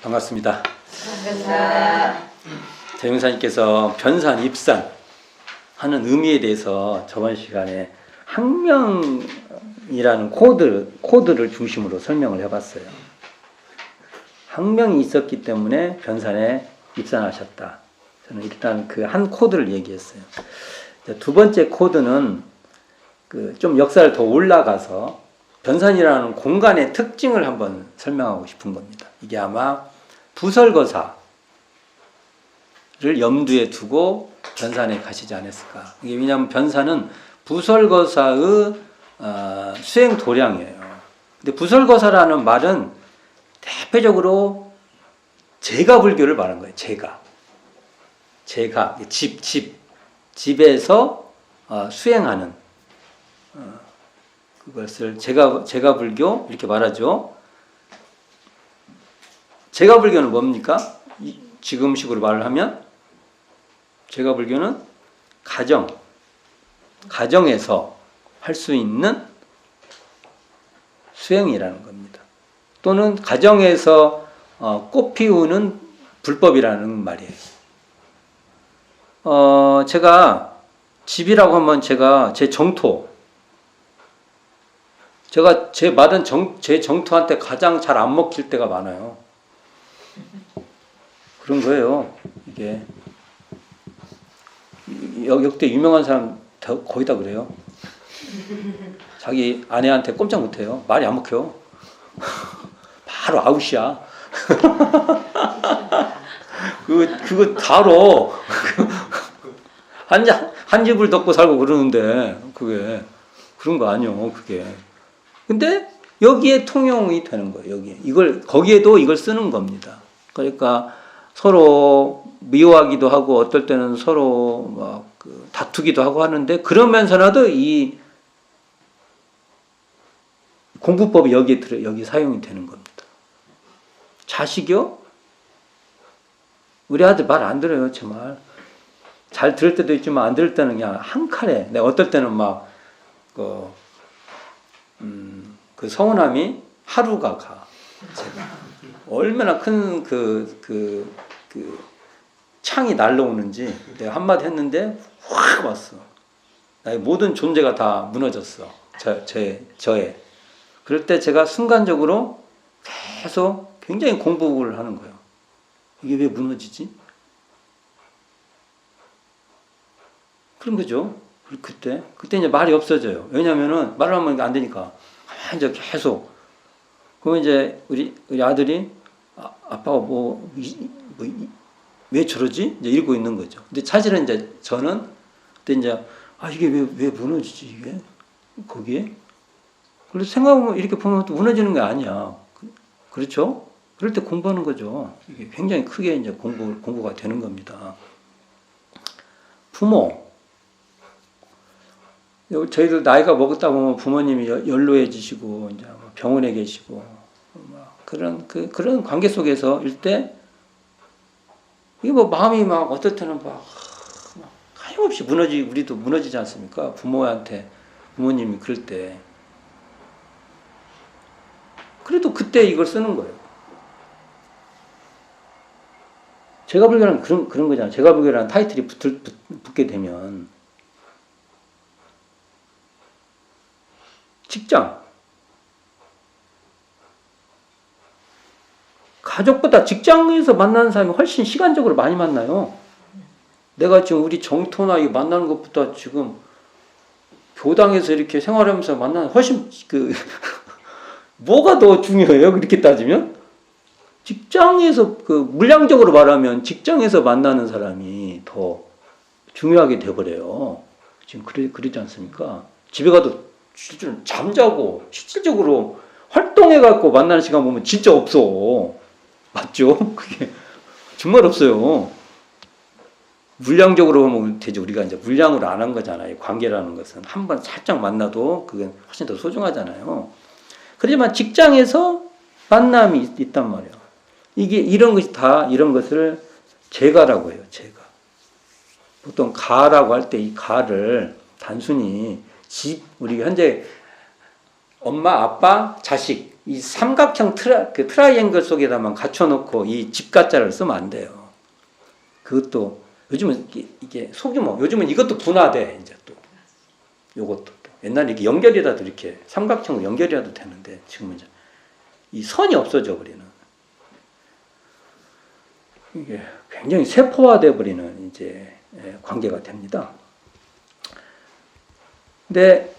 반갑습니다. 반갑습니다. 대명사님께서 변산, 입산 하는 의미에 대해서 저번 시간에 항명이라는 코드를 중심으로 설명을 해봤어요. 항명이 있었기 때문에 변산에 입산하셨다. 저는 일단 그 한 코드를 얘기했어요. 두 번째 코드는 좀 역사를 더 올라가서 변산이라는 공간의 특징을 한번 설명하고 싶은 겁니다. 이게 아마 부설거사를 염두에 두고 변산에 가시지 않았을까. 이게 왜냐하면 변산은 부설거사의 수행 도량이에요. 근데 부설거사라는 말은 대표적으로 제가불교를 말한 거예요. 집에서 수행하는 그것을 제가불교 이렇게 말하죠. 제가불교는 뭡니까? 지금식으로 말을 하면 제가불교는 가정에서 할 수 있는 수행이라는 겁니다. 또는 가정에서 꽃 피우는 불법이라는 말이에요. 제가 집이라고 하면 제 정토, 제가 제 정토한테 가장 잘 안 먹힐 때가 많아요. 그런 거예요. 이게 역대 유명한 사람 거의 다 그래요. 자기 아내한테 꼼짝 못해요. 말이 안 먹혀. 바로 아웃이야. 그거 다로 한 집을 덮고 살고 그러는데 그게 그런 거 아니요. 그게. 근데 여기에 통용이 되는 거예요. 거기에도 이걸 쓰는 겁니다. 그러니까 서로 미워하기도 하고 어떨 때는 서로 막 다투기도 하고 하는데 그러면서라도 이 공부법이 여기 사용이 되는 겁니다. 자식이요? 우리 아들 말 안 들어요, 제 말. 잘 들을 때도 있지만 안 들을 때는 그냥 한 칼에. 내가 어떨 때는 막 그 서운함이 하루가 가. 제가 얼마나 큰 창이 날라오는지 내가 한마디 했는데 확 왔어. 나의 모든 존재가 다 무너졌어. 저의. 그럴 때 제가 순간적으로 계속 굉장히 공부를 하는 거예요. 이게 왜 무너지지? 그런 거죠. 그때 이제 말이 없어져요. 왜냐면은 말을 하면 안 되니까. 이제 계속. 그러면 이제 우리 아들이 아빠가 왜 저러지? 이제 이러고 있는 거죠. 근데 사실은 이제 저는 그때 이제 이게 왜 무너지지 이게? 거기에? 그래서 생각해보면 이렇게 보면 또 무너지는 게 아니야. 그렇죠? 그럴 때 공부하는 거죠. 이게 굉장히 크게 이제 공부가 되는 겁니다. 부모. 저희들 나이가 먹었다 보면 부모님이 연로해지시고 이제 병원에 계시고 그런 관계 속에서 일때 이게 마음이 막 어떨 때는 막 하염없이 우리도 무너지지 않습니까? 부모님이 그럴 때. 그래도 그때 이걸 쓰는 거예요. 제가불교는 그런 거잖아요. 제가불교라는 타이틀이 붙게 되면 직장, 가족보다 직장에서 만나는 사람이 훨씬 시간적으로 많이 만나요. 내가 지금 우리 정토나 만나는 것보다 지금 교당에서 이렇게 생활하면서 만나는 훨씬 뭐가 더 중요해요? 그렇게 따지면? 직장에서 물량적으로 말하면 직장에서 만나는 사람이 더 중요하게 돼버려요. 지금 그러지 않습니까? 집에 가도 잠자고 실질적으로 활동해갖고 만나는 시간 보면 진짜 없어. 맞죠? 그게 정말 없어요. 물량적으로 보면 되죠. 우리가 이제 물량으로 안 한 거잖아요. 관계라는 것은 한 번 살짝 만나도 그게 훨씬 더 소중하잖아요. 그렇지만 직장에서 만남이 있단 말이에요. 이런 것을 제가라고 해요. 제가. 보통 가라고 할 때 이 가를 단순히 우리 현재 엄마, 아빠, 자식 이 삼각형 트라이앵글 속에다만 갖춰놓고 이 집가짜를 쓰면 안 돼요. 그것도 요즘은 이게 소규모, 요즘은 이것도 분화돼 이제 또 요것도 또 옛날에 이게 연결이라도 이렇게 삼각형으로 연결이라도 되는데 지금은 이제 이 선이 없어져 버리는 이게 굉장히 세포화돼 버리는 이제 관계가 됩니다. 근데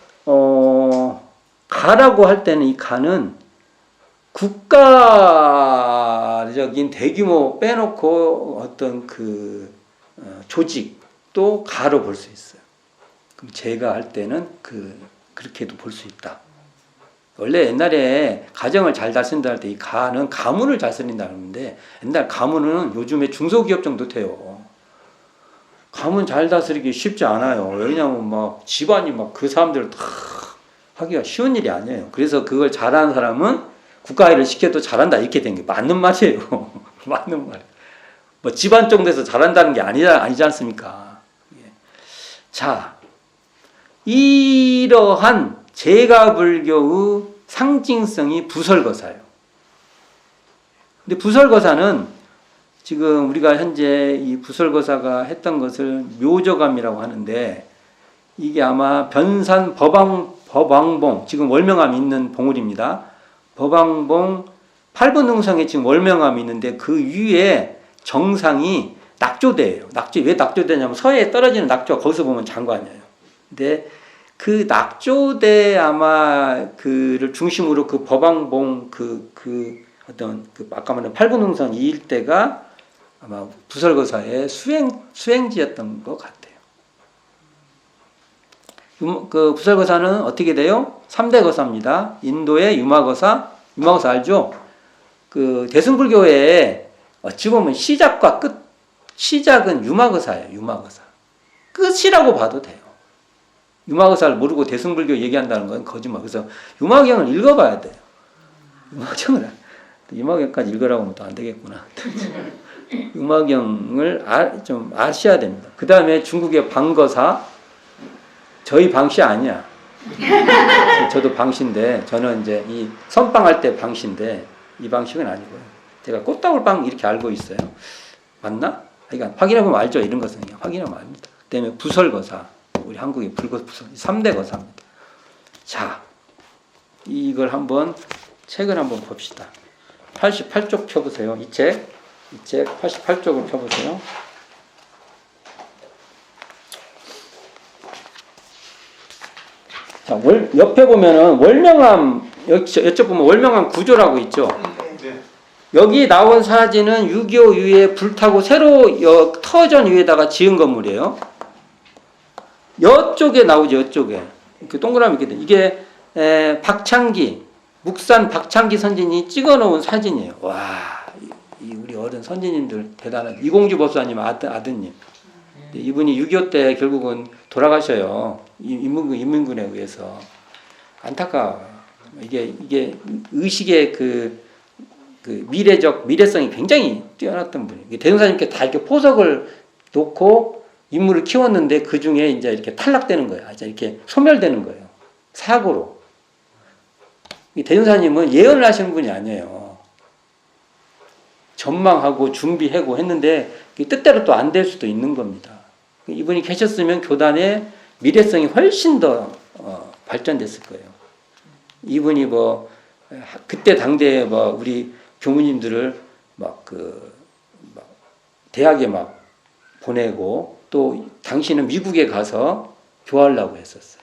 가라고 할 때는 이 가는 국가적인 대규모 빼놓고 어떤 그 조직도 가로 볼 수 있어요. 그럼 제가 할 때는 그렇게도 볼 수 있다. 원래 옛날에 가정을 잘 다스린다 할 때 이 가는 가문을 다스린다 하는데 옛날 가문은 요즘에 중소기업 정도 돼요. 가문 잘 다스리기 쉽지 않아요. 왜냐하면 막 집안이 막 그 사람들 다 하기가 쉬운 일이 아니에요. 그래서 그걸 잘하는 사람은 국가 일을 시켜도 잘한다 이렇게 된 게 맞는 말이에요. 맞는 말. 뭐 집안 정도에서 잘한다는 게 아니지 않습니까? 자, 이러한 제가불교의 상징성이 부설거사예요. 근데 부설거사는 지금 우리가 현재 이 부설거사가 했던 것을 묘저감이라고 하는데 이게 아마 변산 법왕봉 지금 월명암이 있는 봉우리입니다. 법왕봉 8분 능성에 지금 월명암이 있는데 그 위에 정상이 낙조대예요. 왜 낙조대냐면 서해에 떨어지는 낙조가 거기서 보면 장관이에요. 근데 그 낙조대 아마 그를 중심으로 그 법왕봉 어떤 아까 말한 8분 능선 이 일대가 아마 부설거사의 수행지였던 것 같아요. 그 부설거사는 어떻게 돼요? 3대 거사입니다. 인도의 유마거사 알죠? 그 대승불교의 어찌 보면 시작과 끝, 시작은 유마거사예요. 유마거사. 끝이라고 봐도 돼요. 유마거사를 모르고 대승불교 얘기한다는 건 거짓말. 그래서 유마경을 읽어봐야 돼요. 유마경까지 읽으라고 하면 또 안 되겠구나. 유마경을 좀 아셔야 됩니다. 그 다음에 중국의 방거사, 저희 방씨 아니야. 저도 방씨인데, 저는 이제 이 선빵할 때 방씨인데, 이 방식은 아니고요. 제가 꽃다울빵 이렇게 알고 있어요. 맞나? 그러니까 확인해보면 알죠. 이런 것은 확인하면 압니다. 그 다음에 부설거사, 우리 한국의 부설 3대 거사입니다. 자, 이걸 책을 한번 봅시다. 88쪽 펴보세요. 이 책 88쪽을 펴보세요. 자, 옆에 보면은 월명암, 여쪽 보면 월명암 구조라고 있죠. 여기 나온 사진은 6.25 이후에 불타고 새로 터전 위에다가 지은 건물이에요. 이쪽에 나오죠. 이쪽에 이렇게 동그라미 이렇게 돼. 이게 묵산 박창기 선진이 찍어놓은 사진이에요. 와, 우리 어른 선진님들 대단한 이공주 법사님 아드님. 이분이 6.25 때 결국은 돌아가셔요. 인민군에 의해서. 안타까워요. 이게 의식의 그 미래성이 굉장히 뛰어났던 분이에요. 대승사님께 다 이렇게 포석을 놓고 인물을 키웠는데 그 중에 이제 이렇게 탈락되는 거예요. 이렇게 소멸되는 거예요. 사고로. 대승사님은 예언을 하시는 분이 아니에요. 전망하고 준비하고 했는데 뜻대로 또 안 될 수도 있는 겁니다. 이분이 계셨으면 교단의 미래성이 훨씬 더 발전됐을 거예요. 이분이 그때 당대에 우리 교무님들을 대학에 보내고 또 당신은 미국에 가서 교화하려고 했었어요.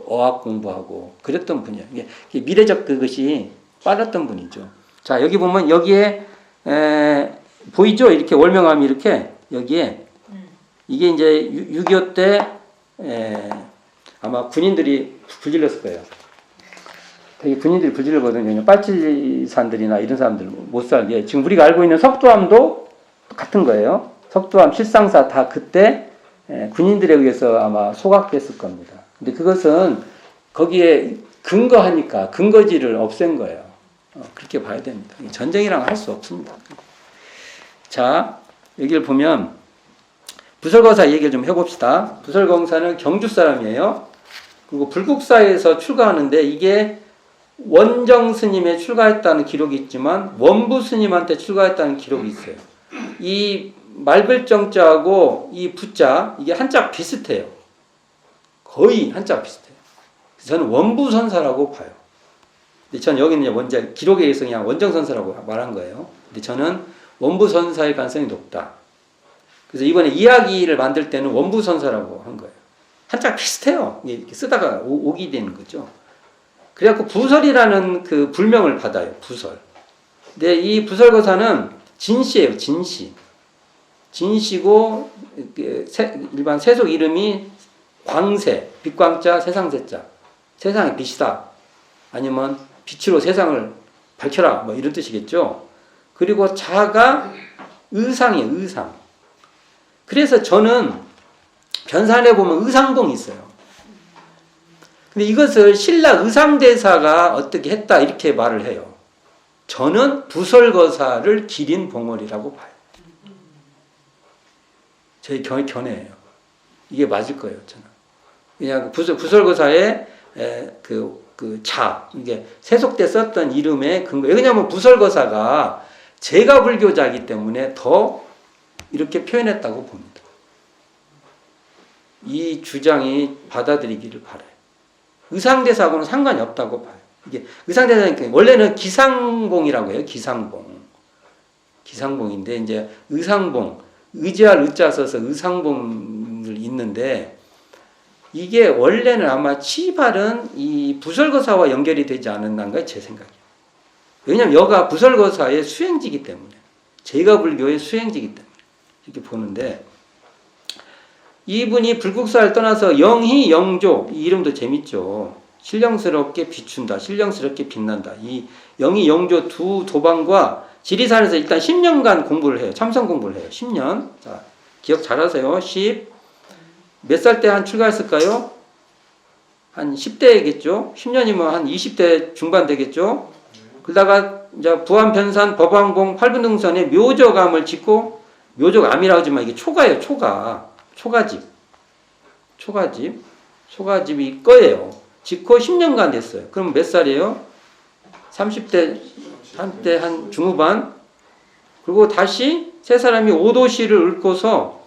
어학 공부하고 그랬던 분이에요. 이게 미래적 그것이 빨랐던 분이죠. 자, 여기 보면 여기에 보이죠? 이렇게 월명암이 이렇게 여기에 이게 이제 6.25 때 아마 군인들이 불질렀을 거예요. 되게 군인들이 불질르거든요. 빨치산들이나 이런 사람들 못 살게. 지금 우리가 알고 있는 석도암도 같은 거예요. 석도암, 실상사 다 그때 군인들에 의해서 아마 소각됐을 겁니다. 근데 그것은 거기에 근거하니까 근거지를 없앤 거예요. 그렇게 봐야 됩니다. 전쟁이랑 할 수 없습니다. 자, 여기를 보면 부설거사 얘기를 좀 해봅시다. 부설거사는 경주 사람이에요. 그리고 불국사에서 출가하는데 이게 원정 스님에 출가했다는 기록이 있지만 원부 스님한테 출가했다는 기록이 있어요. 이 말글정자하고 이 부자 이게 한자 비슷해요. 거의 한자 비슷해요. 그래서 저는 원부선사라고 봐요. 근데 저는 여기는 원자 기록에 의해서 그냥 원정선사라고 말한 거예요. 근데 저는 원부선사의 가능성이 높다. 그래서 이번에 이야기를 만들 때는 원부선사라고 한 거예요. 한자 비슷해요. 이렇게 쓰다가 오기 되는 거죠. 그래갖고 부설이라는 그 불명을 받아요. 부설. 근데 이 부설거사는 진씨예요. 진씨. 진씨고 일반 세속 이름이 광세, 빛광자, 세상세자. 세상의 빛이다. 아니면 빛으로 세상을 밝혀라. 뭐 이런 뜻이겠죠. 그리고 자가 의상이에요. 의상. 그래서 저는 변산에 보면 의상봉이 있어요. 근데 이것을 신라 의상대사가 어떻게 했다 이렇게 말을 해요. 저는 부설거사를 기린 봉월이라고 봐요. 제 견해예요. 이게 맞을 거예요. 저는. 그냥 부설거사의 이게 세속 때 썼던 이름의 근거. 왜냐하면 부설거사가 제가 불교자이기 때문에 더 이렇게 표현했다고 봅니다. 이 주장이 받아들이기를 바라요. 의상대사하고는 상관이 없다고 봐요. 이게 의상대사니까 원래는 기상봉이라고 해요. 기상봉인데 이제 의상봉, 의지할 의자 써서 의상봉을 있는데 이게 원래는 아마 치발은 이 부설거사와 연결이 되지 않았나가 제 생각이에요. 왜냐하면 여가 부설거사의 수행지기 때문에 제가 불교의 수행지기 때문에 이렇게 보는데 이분이 불국사를 떠나서 영희, 영조 이 이름도 재밌죠. 신령스럽게 비춘다. 신령스럽게 빛난다. 이 영희, 영조 두 도방과 지리산에서 일단 10년간 공부를 해요. 참선 공부를 해요. 10년. 자, 기억 잘하세요. 몇 살 때 한 출가했을까요? 한 10대겠죠. 10년이면 한 20대 중반 되겠죠. 그러다가 이제 부안변산, 법왕봉, 팔분등선에 묘저감을 짓고 묘저암이라고 하지만 이게 초가예요. 초가집이 거예요. 짓고 10년간 됐어요. 그럼 몇 살이에요? 30대 한때 한 중후반. 그리고 다시 세 사람이 오도시를 읊고서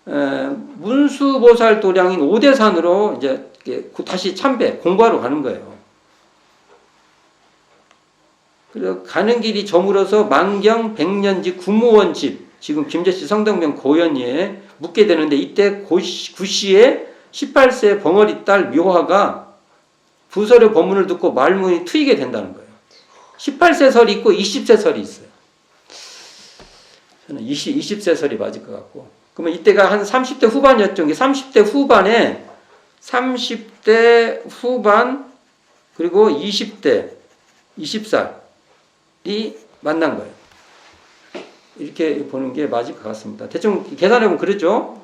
문수보살 도량인 오대산으로 이제 다시 참배 공부하러 가는 거예요. 그리고 가는 길이 저물어서 만경 백년지 구무원 집, 지금 김제시 성덕명 고연리에 묵게 되는데 이때 구시에 18세 벙어리 딸 묘화가 부설의 법문을 듣고 말문이 트이게 된다는 거예요. 18세 설이 있고 20세 설이 있어요. 저는 20세 설이 맞을 것 같고. 그러면 이때가 한 30대 후반이었죠. 30대 후반 그리고 20살이 만난 거예요. 이렇게 보는 게 맞을 것 같습니다. 대충 계산해보면 그렇죠.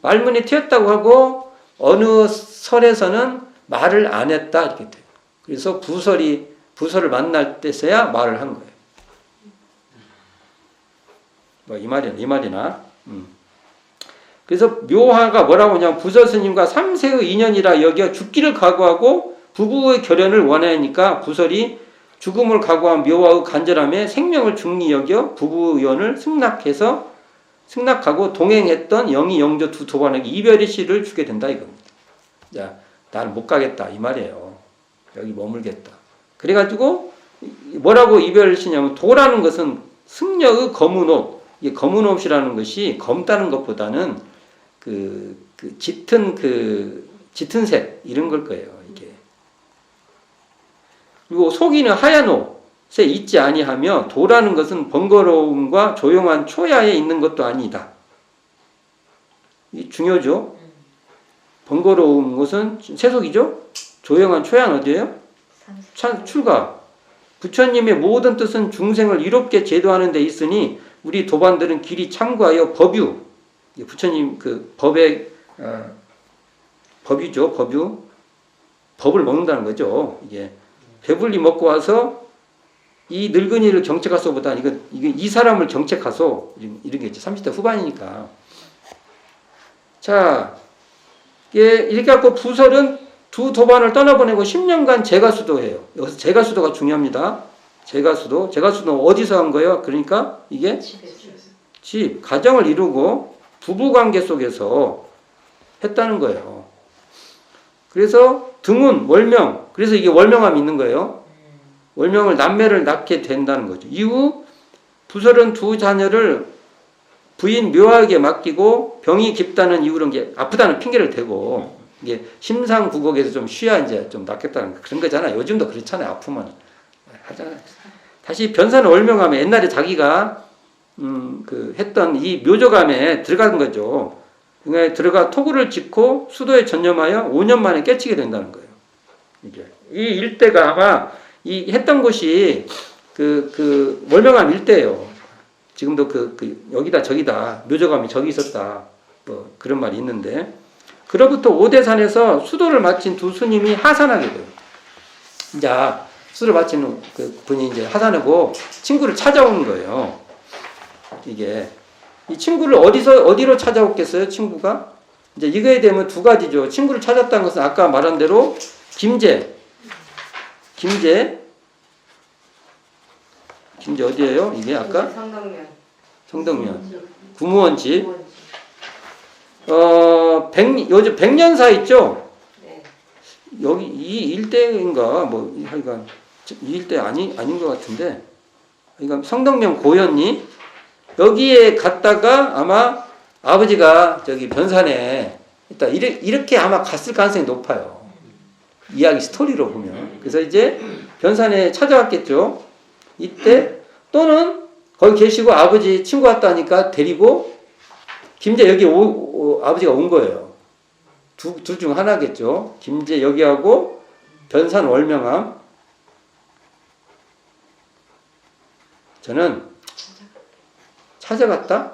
말문이 트였다고 하고 어느 설에서는 말을 안 했다 이렇게 돼요. 그래서 부설을 만날 때서야 말을 한 거예요. 뭐 이 말이나. 그래서 묘화가 뭐라고 하냐면 부설 스님과 3세의 인연이라 여겨 죽기를 각오하고 부부의 결연을 원하니까 부설이 죽음을 각오한 묘화의 간절함에 생명을 중리 여겨 부부연을 승낙하고 동행했던 영희, 영조 두 도반에게 이별의 시를 주게 된다 이겁니다. 자, 나는 못 가겠다 이 말이에요. 여기 머물겠다. 그래가지고 뭐라고 이별을 시냐면 도라는 것은 승려의 검은 옷. 이게 검은 옷이라는 것이 검다는 것보다는 짙은 색 이런 걸 거예요. 이게. 그리고 속이는 하얀 옷에 있지 아니하며 도라는 것은 번거로움과 조용한 초야에 있는 것도 아니다. 이 중요죠. 번거로운 것은 세속이죠. 조용한 초야는 어디예요? 출가. 부처님의 모든 뜻은 중생을 이롭게 제도하는 데 있으니 우리 도반들은 길이 참고하여 법유. 부처님 법의 법유죠. 법을 먹는다는 거죠. 이게 배불리 먹고 와서 이 늙은이를 경책하소보다 이 사람을 경책하소 이런 게 있죠. 30대 후반이니까. 자, 이렇게 갖고 부설은 두 도반을 떠나보내고 10년간 제가수도해요. 여기서 제가수도가 중요합니다. 제가수도는 어디서 한 거예요? 그러니까 이게 집, 가정을 이루고 부부관계 속에서 했다는 거예요. 그래서 등운, 월명, 그래서 이게 월명함이 있는 거예요. 월명을 남매를 낳게 된다는 거죠. 이후 부설은 두 자녀를 부인 묘하게 맡기고 병이 깊다는 이유로 이게 아프다는 핑계를 대고 이게 심상구곡에서 좀 쉬어야 이제 좀 낫겠다는 그런 거잖아요. 요즘도 그렇잖아요. 아프면 하잖아요. 다시 변산을 월명하면 옛날에 자기가 그 했던 이 묘조감에 들어간 거죠. 그러니까 들어가 토구를 짓고 수도에 전념하여 5년 만에 깨치게 된다는 거예요. 이게 이 일대가 아마 이 했던 곳이 그 월명함 일대예요. 지금도 여기다 저기다 묘조감이 저기 있었다. 뭐 그런 말이 있는데 그로부터 오대산에서 수도를 마친 두 스님이 하산하게 돼요. 이제 수도를 마치는 그 분이 이제 하산하고 친구를 찾아오는 거예요. 이게 이 친구를 어디로 찾아오겠어요? 친구가 이제 이거에 대면 두 가지죠. 친구를 찾았다는 것은 아까 말한 대로 김제 어디예요? 이게 아까 성덕면 구무원 집. 요즘 백년사 있죠? 네. 여기 이 일대인가 뭐 하여간 이 일대 아닌 것 같은데, 그러니까 성덕면 고현리 여기에 갔다가 아마 아버지가 저기 변산에 일단 이렇게 아마 갔을 가능성이 높아요. 이야기 스토리로 보면. 그래서 이제 변산에 찾아왔겠죠. 이때 또는 거기 계시고 아버지 친구 왔다니까 데리고 김제 여기 아버지가 온 거예요. 둘 중 하나겠죠. 김제 여기하고 변산 월명함. 저는 찾아갔다?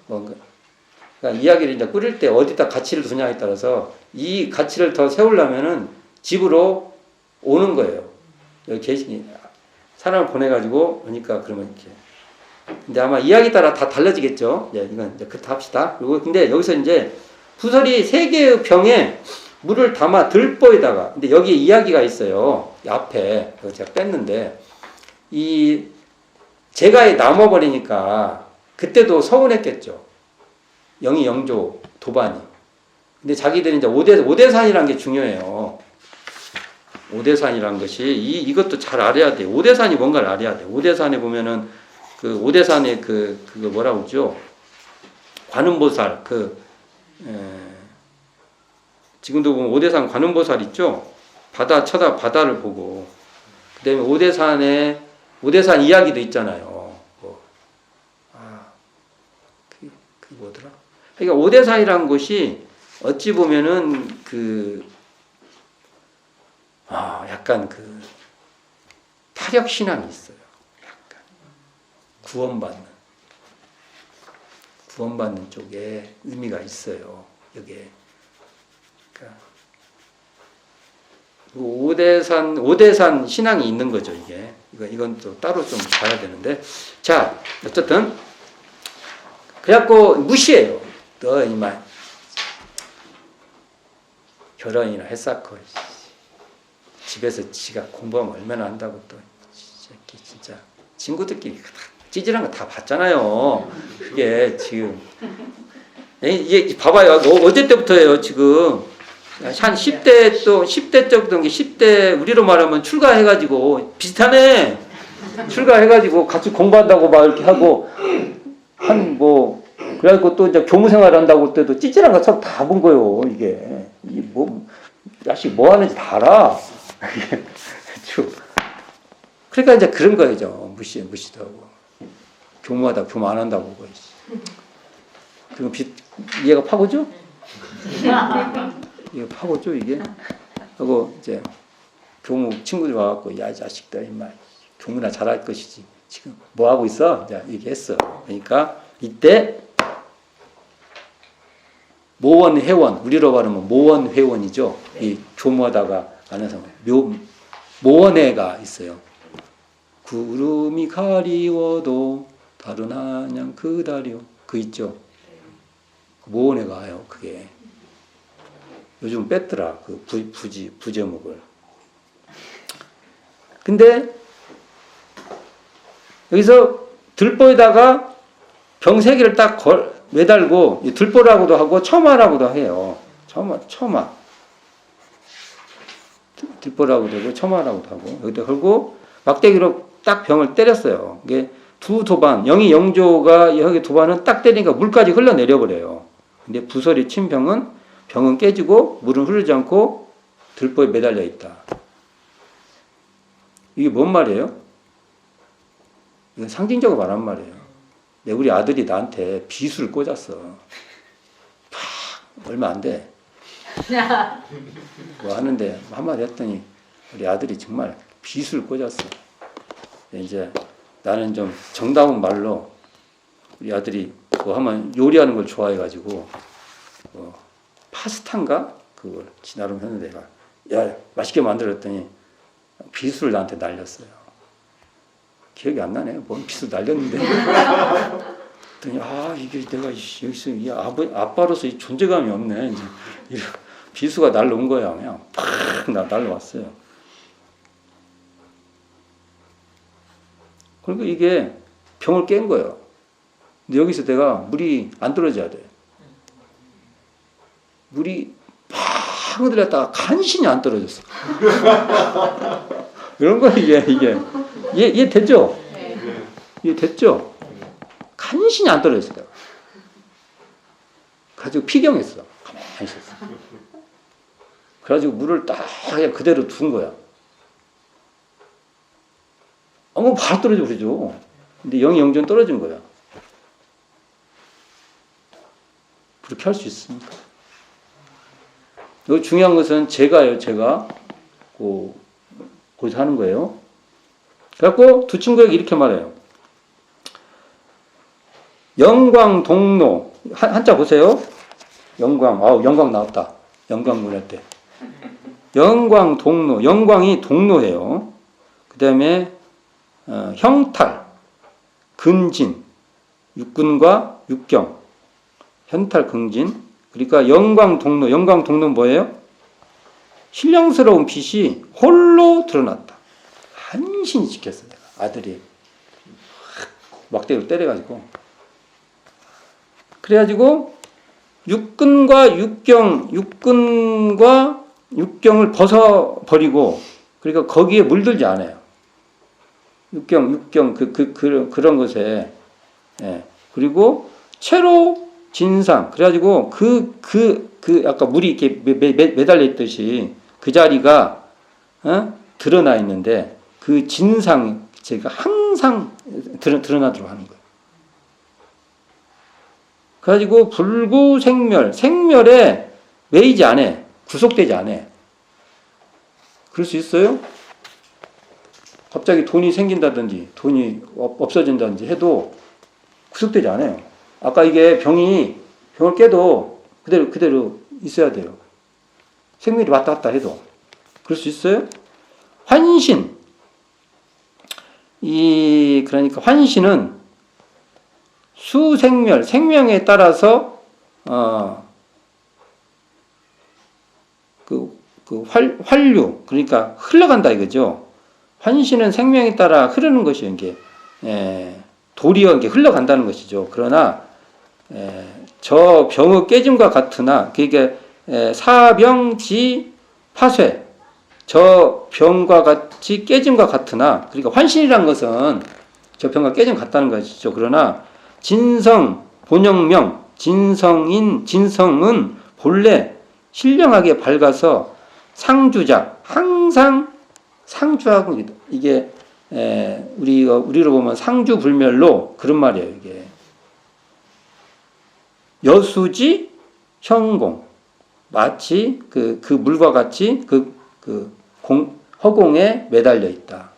그러니까 이야기를 이제 꾸릴 때 어디다 가치를 두냐에 따라서 이 가치를 더 세우려면은 집으로 오는 거예요. 여기 계시니 사람을 보내가지고 오니까 그러면 이렇게. 근데 아마 이야기 따라 다 달라지겠죠. 이건 이제 그렇다 합시다. 그리고 근데 여기서 이제 부설이 3개의 병에 물을 담아 들보에다가, 근데 여기에 이야기가 있어요. 앞에 제가 뺐는데 이 제가에 남아버리니까 그때도 서운했겠죠. 영이 영조 도반이. 근데 자기들이 이제 오대산이라는 게 중요해요. 오대산이라는 것이 이것도 잘 알아야 돼요. 오대산이 뭔가를 알아야 돼요. 오대산에 보면은 그 오대산의 그거 뭐라고 그러죠? 관음보살 지금도 보면 오대산 관음보살 있죠? 바다를 보고 그다음에 오대산 이야기도 있잖아요. 그 뭐더라? 그러니까 오대산이라는 곳이 어찌 보면은 약간 타력 신앙이 있어요. 약간 구원받는 쪽에 의미가 있어요. 여기에. 그러니까 오대산 신앙이 있는 거죠, 이게. 이건 또 따로 좀 봐야 되는데. 자, 어쨌든 그래갖고 무시해요. 너 이만 결혼이나 했었고 집에서 지가 공부하면 얼마나 한다고 또 진짜 친구들끼리 찌질한 거 다 봤잖아요. 그게 지금 이게 봐봐요. 어제 때부터예요. 지금 한 10대 또 10대 정도 10대 우리로 말하면 출가해가지고 비슷하네. 출가해가지고 같이 공부한다고 막 이렇게 하고 그래갖고 또 이제 교무생활 한다고 때도 찌질한 것처럼 다 본 거예요. 이게 자식 뭐 하는지 다 알아. 그러니까 이제 그런 거죠. 무시도 하고 교무하다 교무 안 한다고. 그리고 이해가 파고죠? 이거 파고죠 이게. 하고 이제 교무 친구들 와갖고 야 자식들 임마 교무나 잘할 것이지 지금 뭐 하고 있어? 자 얘기했어. 그러니까 이때 모원회원, 우리로 말하면 모원회원이죠. 이 교무하다가 아는 사람 모원회가 있어요. 구름이 가리워도 다른 한양 그다리요. 그 있죠. 모원회가 와요. 그게 요즘 뺐더라. 그 부제목을. 근데 여기서 들보에다가 병 3개를 딱 매달고 들보라고도 하고 처마라고도 해요. 처마. 들보라고도 하고 처마라고도 하고 여기다 걸고 막대기로 딱 병을 때렸어요. 이게 두 도반, 영이 영조가 여기 도반은 딱 때리니까 물까지 흘러내려 버려요. 근데 부설이 친 병은 깨지고 물은 흐르지 않고 들보에 매달려 있다. 이게 뭔 말이에요? 이건 상징적으로 말한 말이에요. 우리 아들이 나한테 비수를 꽂았어. 얼마 안 돼. 뭐 하는데 한마디 했더니 우리 아들이 정말 비수를 꽂았어. 이제 나는 좀 정다운 말로 우리 아들이 뭐 하면 요리하는 걸 좋아해가지고 파스타인가 그걸 나름 했는데 내가 야 맛있게 만들었더니 비수를 나한테 날렸어요. 기억이 안 나네. 뭔 비수 날렸는데. 그랬더니 이게 내가 여기서 이 아빠로서 이 존재감이 없네. 이제 비수가 날라온 거야. 그냥 팍 날라왔어요. 그러니까 이게 병을 깬 거예요. 근데 여기서 내가 물이 안 떨어져야 돼. 물이 팍 흔들렸다가 간신히 안 떨어졌어. 이런 거 이해 됐죠? 이해 됐죠? 간신히 안 떨어졌어. 내가. 가지고 피경했어. 가만히 있었어. 그래가지고 물을 딱 그냥 그대로 둔 거야. 바로 떨어져 버리죠. 근데 영이 영전 떨어진 거야. 그렇게 할 수 있습니까? 여기 중요한 것은 제가요. 거기서 하는 거예요. 그래갖고 두 친구에게 이렇게 말해요. 영광 동로 한자 보세요. 영광 나왔다. 영광 문할 때. 영광 동로. 영광이 동로예요. 그 다음에 형탈, 근진, 육근과 육경, 현탈, 근진. 그러니까 영광 동로는 뭐예요? 신령스러운 빛이 홀로 드러났다. 한신히 지켰어. 내가. 아들이 막대기로 때려가지고. 그래가지고 육근과 육경을 벗어버리고 그러니까 거기에 물들지 않아요. 육경 그런 것에 그리고 채로 진상 그래가지고 아까 물이 이렇게 매달려 있듯이 그 자리가 드러나 있는데 그 진상 제가 항상 드러나도록 하는 거예요. 그래가지고 생멸에 매이지 않아. 구속되지 않아. 그럴 수 있어요? 갑자기 돈이 생긴다든지 돈이 없어진다든지 해도 구속되지 않아요. 아까 이게 병을 깨도 그대로 있어야 돼요. 생멸이 왔다 갔다 해도. 그럴 수 있어요? 환신. 그러니까 환신은 수생멸, 생명에 따라서, 환류, 그러니까 흘러간다 이거죠. 환신은 생명에 따라 흐르는 것이요. 이게, 도리어 이게 흘러간다는 것이죠. 그러나, 저 병의 깨짐과 같으나, 그게, 사병지 파쇄, 저 병과 같이 깨짐과 같으나, 그러니까 환신이란 것은 저 병과 깨짐 같다는 것이죠. 그러나, 진성, 본영명, 진성은 본래 신령하게 밝아서 항상 상주하고, 이게, 우리로 보면 상주불멸로 그런 말이에요, 이게. 여수지 현공. 마치 그 물과 같이 허공에 매달려 있다.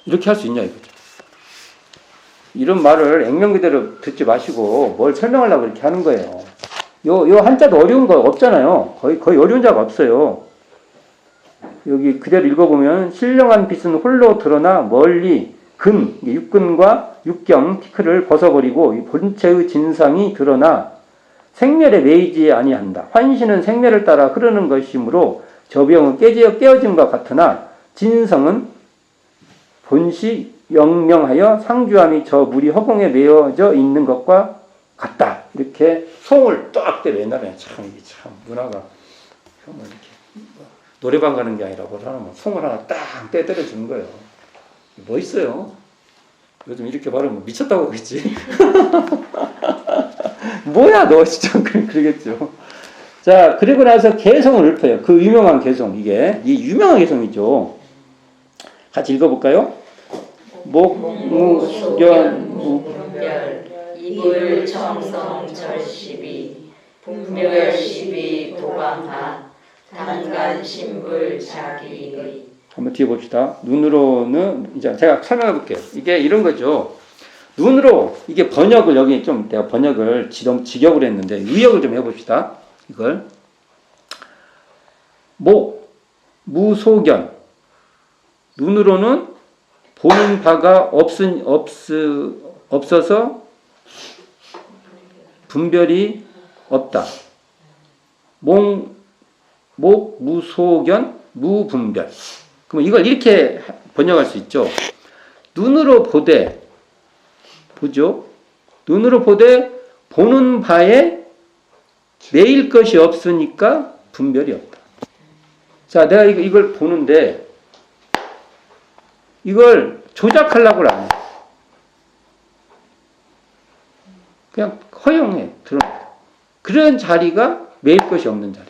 이렇게 할 수 있냐, 이거죠. 이런 말을 액면 그대로 듣지 마시고 뭘 설명하려고 이렇게 하는 거예요. 요 한자도 어려운 거 없잖아요. 거의 어려운 자가 없어요. 여기 그대로 읽어보면 신령한 빛은 홀로 드러나 멀리 육근과 육경 티크를 벗어버리고 본체의 진상이 드러나 생멸에 매이지 아니한다. 환시는 생멸을 따라 흐르는 것이므로 저병은 깨어짐과 같으나 진성은 본시 영명하여 상주함이 저 물이 허공에 매어져 있는 것과 같다. 이렇게 송을 딱 때려. 옛날에 참 이게 참 문화가 이렇게 노래방 가는 게 아니라 뭘 하나 송을 하나 딱 떼들어 주는 거예요. 멋있어요. 요즘 이렇게 말하면 미쳤다고 그러겠지. 뭐야 너 진짜 그러겠죠. 자, 그리고 나서 개성을 읊어요. 그 유명한 개성, 이게 이 유명한 개성이죠. 같이 읽어볼까요? 목무견 분별 이불 청성 절시비 분별시비 도방하 단간 신불 자기의. 한번 뒤에 봅시다. 눈으로는 이제 제가 설명해 볼게요. 이게 이런 거죠. 눈으로 이게 번역을 여기 좀 내가 번역을 직역을 했는데 의역을 좀 해봅시다. 이걸 무소견 눈으로는 보는 바가 없어서 분별이 없다. 무소견 무분별. 그럼 이걸 이렇게 번역할 수 있죠. 눈으로 보되 보죠. 눈으로 보되 보는 바에 매일 것이 없으니까 분별이 없다. 자, 내가 이걸 보는데 이걸 조작하려고 안 해. 그냥 허용해. 그런 자리가 매일 것이 없는 자리.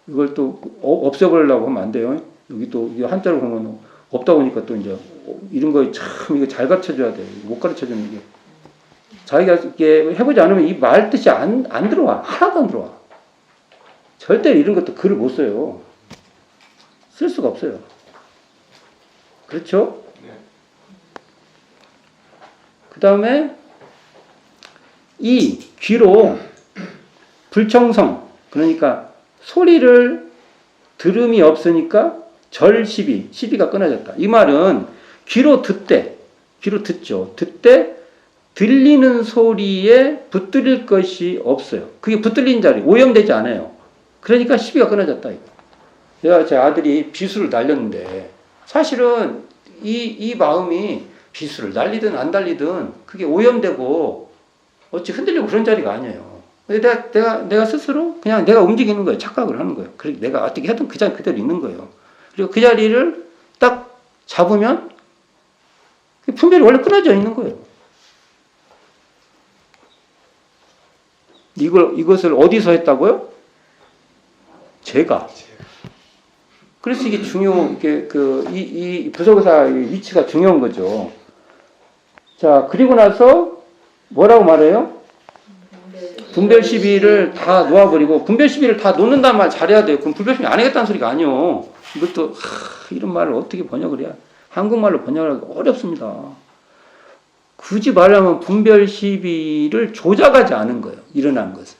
이걸 또 없애버리려고 하면 안 돼요. 여기 또 한자로 보면 없다 보니까 또 이제 이런 거 참 이거 잘 가르쳐줘야 돼. 못 가르쳐주는 게. 자기가 이렇게 해보지 않으면 이 말 뜻이 안 들어와. 하나도 안 들어와. 절대 이런 것도 글을 못 써요. 쓸 수가 없어요. 그렇죠? 네. 그 다음에 이 귀로 불청성, 그러니까 소리를 들음이 없으니까 시비가 끊어졌다. 이 말은 귀로 듣죠. 듣되 들리는 소리에 붙들릴 것이 없어요. 그게 붙들린 자리, 오염되지 않아요. 그러니까 시비가 끊어졌다. 내가 제 아들이 비수를 날렸는데 사실은 이 마음이 비수를 날리든 안 날리든 그게 오염되고 어찌 흔들리고 그런 자리가 아니에요. 내가 스스로 그냥 내가 움직이는 거예요. 착각을 하는 거예요. 그리고 내가 어떻게 하든 그 자리 그대로 있는 거예요. 그리고 그 자리를 딱 잡으면 분별이 원래 끊어져 있는 거예요. 이것을 어디서 했다고요? 제가. 그래서 이게 이 부속사의 위치가 중요한 거죠. 자, 그리고 나서 뭐라고 말해요? 분별 시비를 다 놓아버리고, 분별 시비를 다 놓는다는 말 잘해야 돼요. 그럼 분별 시비 안 하겠다는 소리가 아니요. 이것도, 이런 말을 어떻게 번역을 해야, 한국말로 번역하기가 어렵습니다. 굳이 말하면 분별 시비를 조작하지 않은 거예요. 일어난 것은.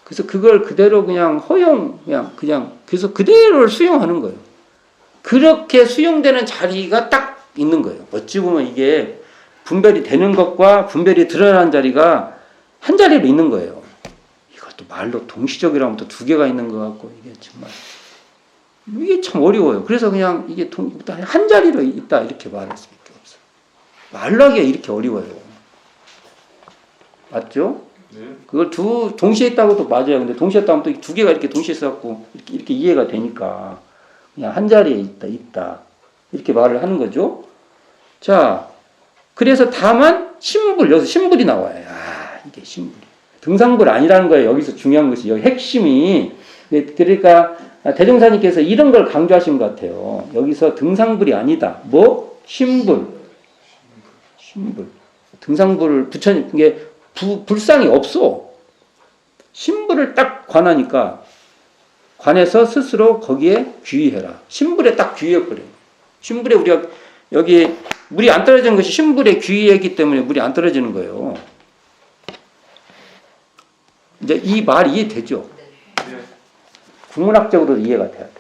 그래서 그걸 그대로 그냥 그래서 그대로를 수용하는 거예요. 그렇게 수용되는 자리가 딱 있는 거예요. 어찌 보면 이게 분별이 되는 것과 분별이 드러나는 자리가 한 자리로 있는 거예요. 이것도 말로 동시적이라면 또 두 개가 있는 것 같고, 이게 정말, 이게 참 어려워요. 그래서 그냥 이게 한 자리로 있다, 이렇게 말할 수밖에 없어요. 말로 하기가 이렇게 어려워요. 맞죠? 네. 그걸 동시에 있다고도 맞아요. 근데 동시에 있다면 또 두 개가 이렇게 동시에 있어갖고 이렇게 이해가 되니까 그냥 한 자리에 있다. 이렇게 말을 하는 거죠. 자, 그래서 다만 여기서 신불이 나와요. 이게 신불이. 등상불 아니라는 거예요. 여기서 중요한 것이, 여기 핵심이. 그러니까 대종사님께서 이런 걸 강조하신 것 같아요. 여기서 등상불이 아니다. 신불. 등상불을 이게 불상이 없어. 신불을 딱 관하니까, 관해서 스스로 거기에 귀의해라. 신불에 딱 귀의해버려요. 신불에 우리가, 여기 물이 안 떨어지는 것이 신불에 귀의했기 때문에 물이 안 떨어지는 거예요. 이제 이 말이 이해되죠? 네. 국문학적으로 이해가 돼야 돼.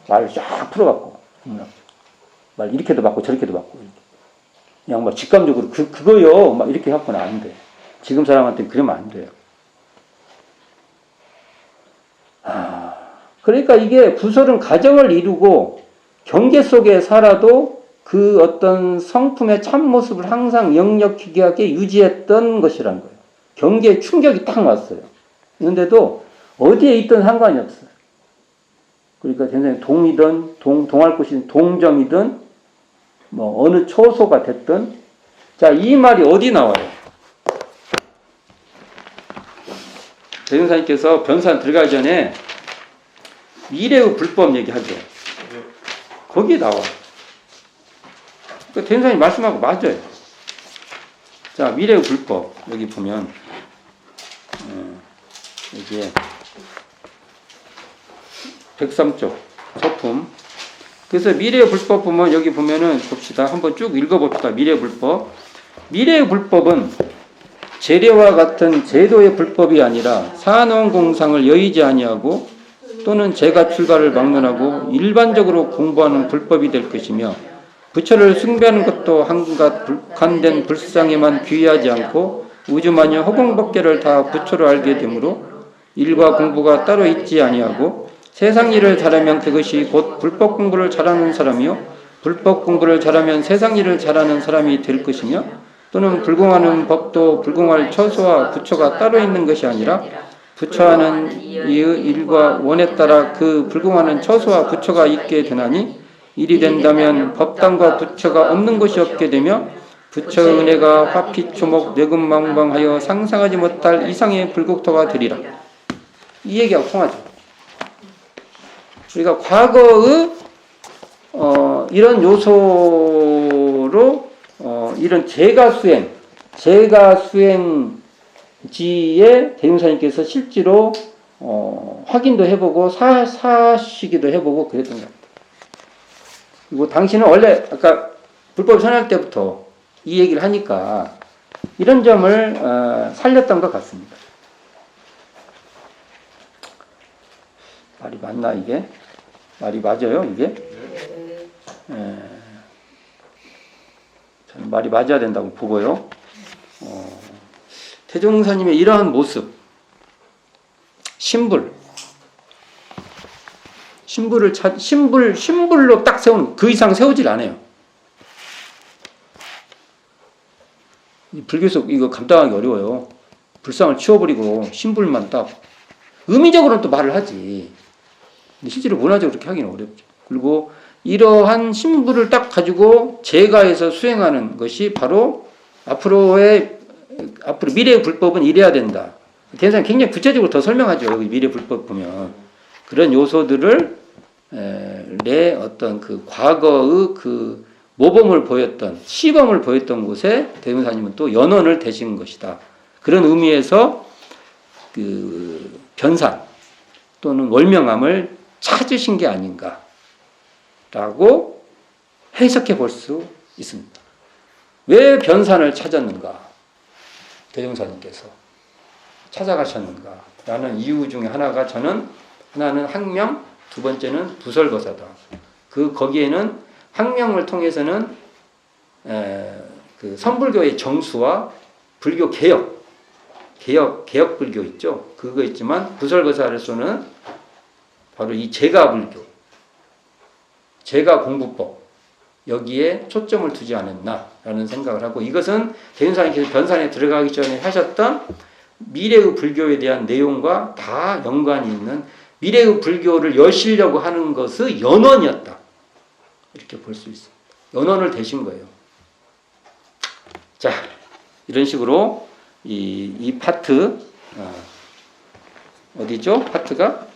말을 쫙 풀어갖고, 국문학적으로. 말 이렇게도 받고 저렇게도 받고. 그냥 막 직감적으로 그거요 막 이렇게 갖고는 안 돼. 지금 사람한테 그러면 안 돼요. 그러니까 이게 구설은 가정을 이루고 경계 속에 살아도 그 어떤 성품의 참모습을 항상 역력하게 유지했던 것이란 거예요. 경계에 충격이 딱 왔어요. 그런데도 어디에 있든 상관이 없어요. 그러니까 굉장히 동이든 동할 곳이든 동정이든 뭐 어느 초소가 됐든 자, 이 말이 어디 나와요? 대종사님께서 변산 들어가기 전에 미래의 불법 얘기하죠. 거기에 나와요. 그 대종사님 말씀하고 맞아요. 자, 미래의 불법 여기 보면 여기에 103쪽 서품. 그래서 미래의 불법 보면 여기 보면은 봅시다. 한번 쭉 읽어봅시다. 미래의 불법. 미래의 불법은 재래와 같은 제도의 불법이 아니라 산원공상을 여의지 아니하고 또는 재가 출가를 막론하고 일반적으로 공부하는 불법이 될 것이며 부처를 숭배하는 것도 한갓 북한된 불상에만 귀의하지 않고 우주마녀 허공법계를 다 부처로 알게 되므로 일과 공부가 따로 있지 아니하고 세상 일을 잘하면 그것이 곧 불법 공부를 잘하는 사람이요 불법 공부를 잘하면 세상 일을 잘하는 사람이 될 것이며 또는 불공하는 법도 불공할 처소와 부처가 따로 있는 것이 아니라 부처하는 이의 일과 원에 따라 그 불공하는 처소와 부처가 있게 되나니 일이 된다면 법당과 부처가 없는 것이 없게 되며 부처의 은혜가 화피초목 내금망방하여 상상하지 못할 이상의 불국토가 되리라. 이 얘기하고 통하죠. 우리가 과거의 이런 요소로 이런 제가 수행지에 대웅사님께서 실제로 확인도 해보고 사시기도 해보고 그랬던 것 같아요. 그리고 당신은 원래 아까 불법 선할 때부터 이 얘기를 하니까 이런 점을 살렸던 것 같습니다. 말이 맞나 이게? 말이 맞아요 이게? 저는 말이 맞아야 된다고 보고요. 태종사님의 이러한 모습, 신불로 딱 세우는 그 이상 세우질 않아요. 이 불교에서 이거 감당하기 어려워요. 불상을 치워버리고 신불만 딱 의미적으로는 또 말을 하지. 근데 실제로 문화적으로 그렇게 하기는 어렵죠. 그리고 이러한 신불을 딱 가지고 제가에서 수행하는 것이 바로 앞으로 미래의 불법은 이래야 된다. 대상이 굉장히 구체적으로 더 설명하죠. 여기 미래 불법 보면 그런 요소들을 내 어떤 그 과거의 그 모범을 보였던 시범을 보였던 곳에 대문사님은 또 연원을 대신 것이다. 그런 의미에서 그 변산 또는 월명함을 찾으신 게 아닌가라고 해석해 볼 수 있습니다. 왜 변산을 찾았는가? 대종사님께서 찾아가셨는가라는 이유 중에 하나가 하나는 학명, 두 번째는 부설거사다. 거기에는 학명을 통해서는 그 선불교의 정수와 불교 개혁 불교 있죠. 그거 있지만 부설거사로서는 바로 이 제가불교, 제가공부법 여기에 초점을 두지 않았나라는 생각을 하고 이것은 대륜사님께서 변산에 들어가기 전에 하셨던 미래의 불교에 대한 내용과 다 연관이 있는 미래의 불교를 여시려고 하는 것의 연원이었다. 이렇게 볼 수 있습니다. 연원을 대신 거예요. 자, 이런 식으로 이 파트 어디죠? 파트가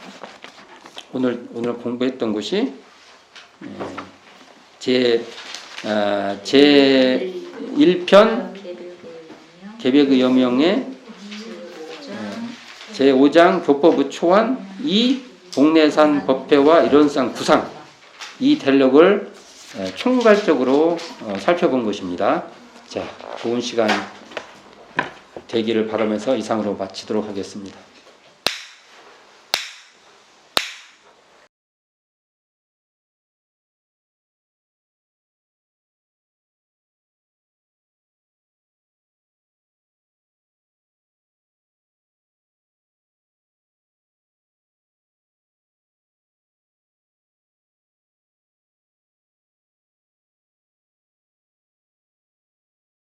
오늘 공부했던 곳이 제 1편 개백의 여명의 제5장 교법의 초안 2 복례산 법회와 이론상 구상 이 대목을 총괄적으로 살펴본 것입니다. 자, 좋은 시간 되기를 바라면서 이상으로 마치도록 하겠습니다.